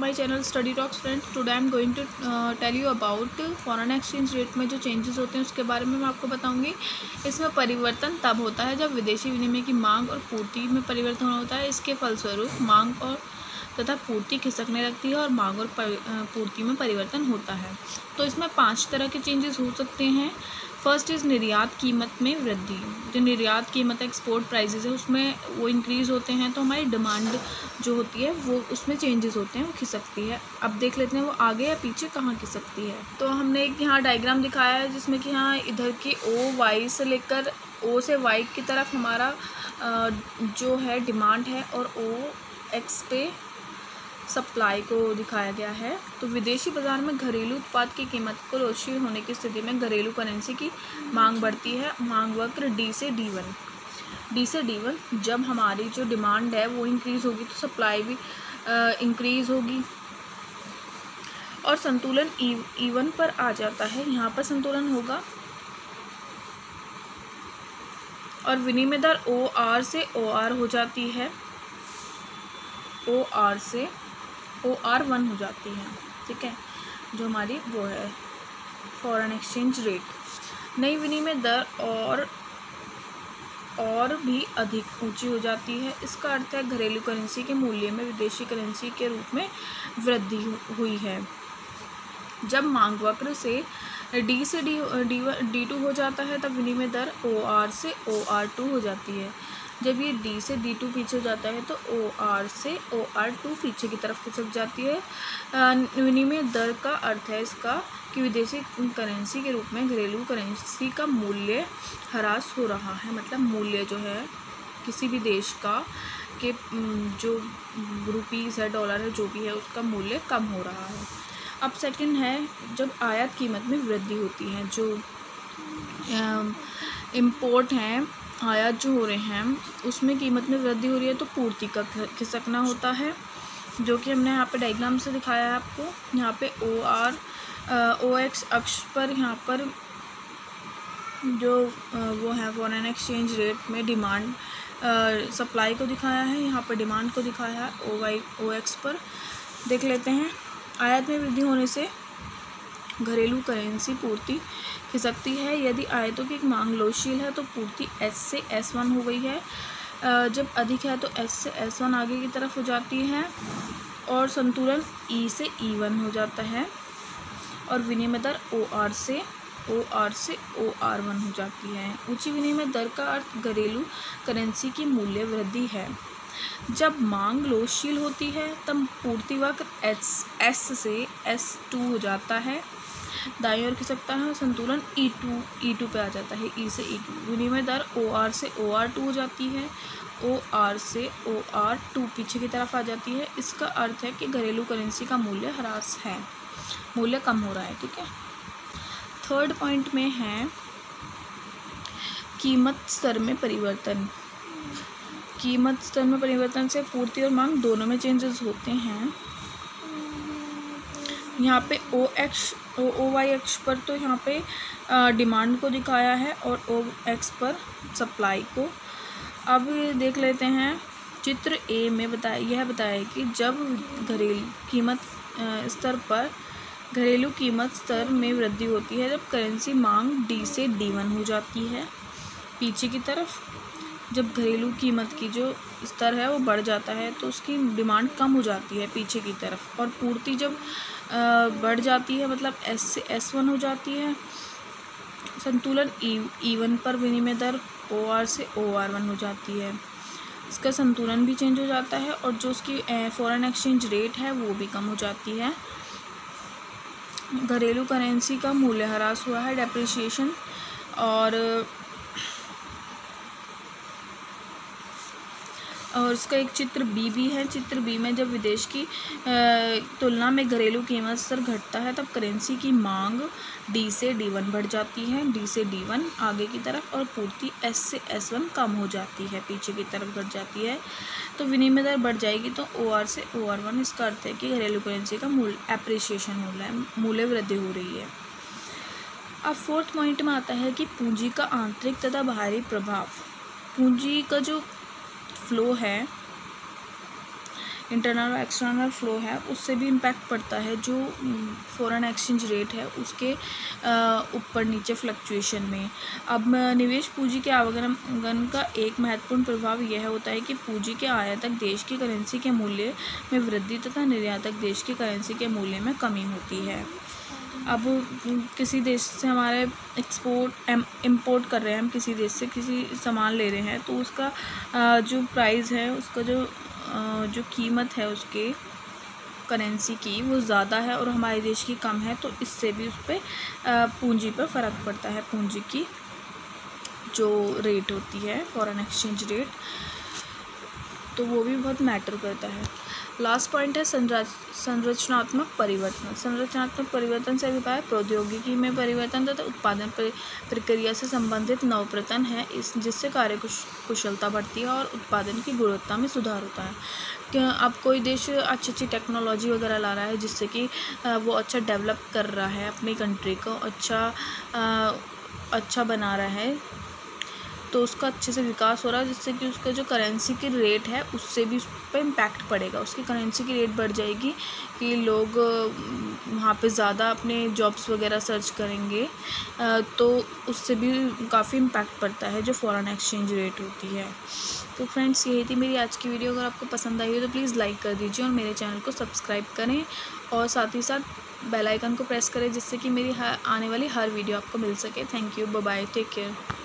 My channel study talks friends. Today I am going to tell you about foreign exchange rate में जो changes होते हैं उसके बारे में मैं आपको बताऊंगी। इसमें परिवर्तन तब होता है जब विदेशी विनिमय की मांग और पूर्ति में परिवर्तन होता है। इसके फलस्वरूप मांग और तथा पूर्ति खिसकने लगती है और मांग और पूर्ति में परिवर्तन होता है। तो इसमें 5 तरह के चेंजेस हो सकते हैं। फर्स्ट इज़ निर्यात कीमत में वृद्धि। जो निर्यात कीमत एक्सपोर्ट प्राइसेस है उसमें वो इंक्रीज़ होते हैं, तो हमारी डिमांड जो होती है वो उसमें चेंजेस होते हैं, वो खिसकती है। अब देख लेते हैं वो आगे या पीछे कहाँ खिसकती है। तो हमने एक यहाँ डायग्राम दिखाया है जिसमें कि हाँ इधर की ओ वाई से लेकर ओ से वाई की तरफ हमारा जो है डिमांड है और ओ एक्स पे सप्लाई को दिखाया गया है। तो विदेशी बाजार में घरेलू उत्पाद की कीमत को रोशील होने की स्थिति में घरेलू करेंसी की मांग बढ़ती है। मांग वक्र डी से D1 जब हमारी जो डिमांड है वो इंक्रीज़ होगी तो सप्लाई भी इंक्रीज़ होगी और संतुलन इवन पर आ जाता है। यहाँ पर संतुलन होगा और विनिमय दर OR से OR हो जाती है, OR से OR1 हो जाती है। ठीक है, जो हमारी वो है फॉरेन एक्सचेंज रेट। नई विनिमय दर और भी अधिक ऊंची हो जाती है। इसका अर्थ है घरेलू करेंसी के मूल्य में विदेशी करेंसी के रूप में वृद्धि हुई है। जब मांग वक्र से D से D2 हो जाता है तब विनिमय दर OR से OR2 हो जाती है। जब ये D से D2 पीछे हो जाता है तो OR से OR2 पीछे की तरफ खिसक जाती है। विनिमय दर का अर्थ है इसका कि विदेशी करेंसी के रूप में घरेलू करेंसी का मूल्य ह्रास हो रहा है। मतलब मूल्य जो है किसी भी देश का के जो रुपीज़ है, डॉलर है, जो भी है उसका मूल्य कम हो रहा है। अब सेकंड है जब आयात कीमत में वृद्धि होती है। जो इम्पोर्ट हैं, आयात जो हो रहे हैं उसमें कीमत में वृद्धि हो रही है तो पूर्ति का खिसकना होता है, जो कि हमने यहाँ पे डायग्राम से दिखाया है आपको। यहाँ पे OX अक्ष पर यहाँ पर जो वो है फॉरेन एक्सचेंज रेट में डिमांड सप्लाई को दिखाया है, यहाँ पर डिमांड को दिखाया है OX पर। देख लेते हैं। आयात में वृद्धि होने से घरेलू करेंसी पूर्ति खिसकती है। यदि आयातों की मांग लोशील है तो पूर्ति S से S1 हो गई है। जब अधिक है तो S से S1 आगे की तरफ हो जाती है और संतुलन E से E1 हो जाता है और विनिमय दर OR से OR1 हो जाती है। ऊंची विनिमय दर का अर्थ घरेलू करेंसी की मूल्य वृद्धि है। जब मांग लोशील होती है तब पूर्ति वक्र S से S2 हो जाता है, दाईं ओर खिसकता है। संतुलन E2 पे आ जाता है, E से E2। विनिमय दर OR से OR2 हो जाती है, OR से OR2 पीछे की तरफ आ जाती है। इसका अर्थ है कि घरेलू करेंसी का मूल्य ह्रास है, मूल्य कम हो रहा है। ठीक है। थर्ड पॉइंट में है कीमत स्तर में परिवर्तन। कीमत स्तर में परिवर्तन से पूर्ति और मांग दोनों में चेंजेस होते हैं। यहाँ पे OY अक्ष पर तो यहाँ पे डिमांड को दिखाया है और OX पर सप्लाई को। अब देख लेते हैं चित्र A में यह बताया कि जब घरेलू कीमत स्तर में वृद्धि होती है जब करेंसी मांग D से D1 हो जाती है पीछे की तरफ। जब घरेलू कीमत की जो स्तर है वो बढ़ जाता है तो उसकी डिमांड कम हो जाती है पीछे की तरफ और पूर्ति जब बढ़ जाती है मतलब S से S1 हो जाती है। संतुलन E1 पर विनिमय दर OR से OR1 हो जाती है। इसका संतुलन भी चेंज हो जाता है और जो उसकी फॉरेन एक्सचेंज रेट है वो भी कम हो जाती है। घरेलू करेंसी का मूल्य ह्रास हुआ है, डेप्रिसिएशन। और इसका एक चित्र B भी है। चित्र B में जब विदेश की तुलना में घरेलू कीमत स्तर घटता है तब करेंसी की मांग D से D1 बढ़ जाती है, D से D1 आगे की तरफ और पूर्ति S से S1 कम हो जाती है, पीछे की तरफ घट जाती है। तो विनिमय दर बढ़ जाएगी तो OR से OR1। इसका अर्थ है कि घरेलू करेंसी का मूल्य एप्रिसिएशन हो रहा है, मूल्य वृद्धि हो रही है। अब फोर्थ पॉइंट में आता है कि पूंजी का आंतरिक तथा बाहरी प्रभाव। पूंजी का जो फ्लो है इंटरनल और एक्सटर्नल फ़्लो है उससे भी इम्पैक्ट पड़ता है, जो फ़ॉरेन एक्सचेंज रेट है उसके ऊपर नीचे फ्लक्चुएशन में। अब निवेश पूंजी के आवागमन का एक महत्वपूर्ण प्रभाव यह होता है कि पूंजी के आयातक देश की करेंसी के मूल्य में वृद्धि तथा निर्यातक देश की करेंसी के मूल्य में कमी होती है। अब किसी देश से हमारे इंपोर्ट कर रहे हैं, हम किसी देश से किसी सामान ले रहे हैं, तो उसका जो प्राइस है, उसका जो कीमत है उसके करेंसी की वो ज़्यादा है और हमारे देश की कम है, तो इससे भी उस पर पूंजी पर फ़र्क पड़ता है। पूंजी की जो रेट होती है फॉरेन एक्सचेंज रेट, तो वो भी बहुत मैटर करता है। लास्ट पॉइंट है संरचनात्मक परिवर्तन। संरचनात्मक परिवर्तन से अभिप्राय प्रौद्योगिकी में परिवर्तन तथा उत्पादन प्रक्रिया से संबंधित नवप्रवर्तन है, जिससे कार्य कुशलता बढ़ती है और उत्पादन की गुणवत्ता में सुधार होता है। कि अब कोई देश अच्छी टेक्नोलॉजी वगैरह ला रहा है जिससे कि वो अच्छा डेवलप कर रहा है, अपनी कंट्री को अच्छा बना रहा है, तो उसका अच्छे से विकास हो रहा है, जिससे कि उसका जो करेंसी की रेट है उससे भी उस पर इम्पैक्ट पड़ेगा। उसकी करेंसी की रेट बढ़ जाएगी कि लोग वहाँ पे ज़्यादा अपने जॉब्स वगैरह सर्च करेंगे, तो उससे भी काफ़ी इम्पैक्ट पड़ता है जो फॉरेन एक्सचेंज रेट होती है। तो फ्रेंड्स, यही थी मेरी आज की वीडियो। अगर आपको पसंद आई हो तो प्लीज़ लाइक कर दीजिए और मेरे चैनल को सब्सक्राइब करें और साथ ही साथ बेल आइकन को प्रेस करें, जिससे कि मेरी आने वाली हर वीडियो आपको मिल सके। Thank you, bye bye, take care.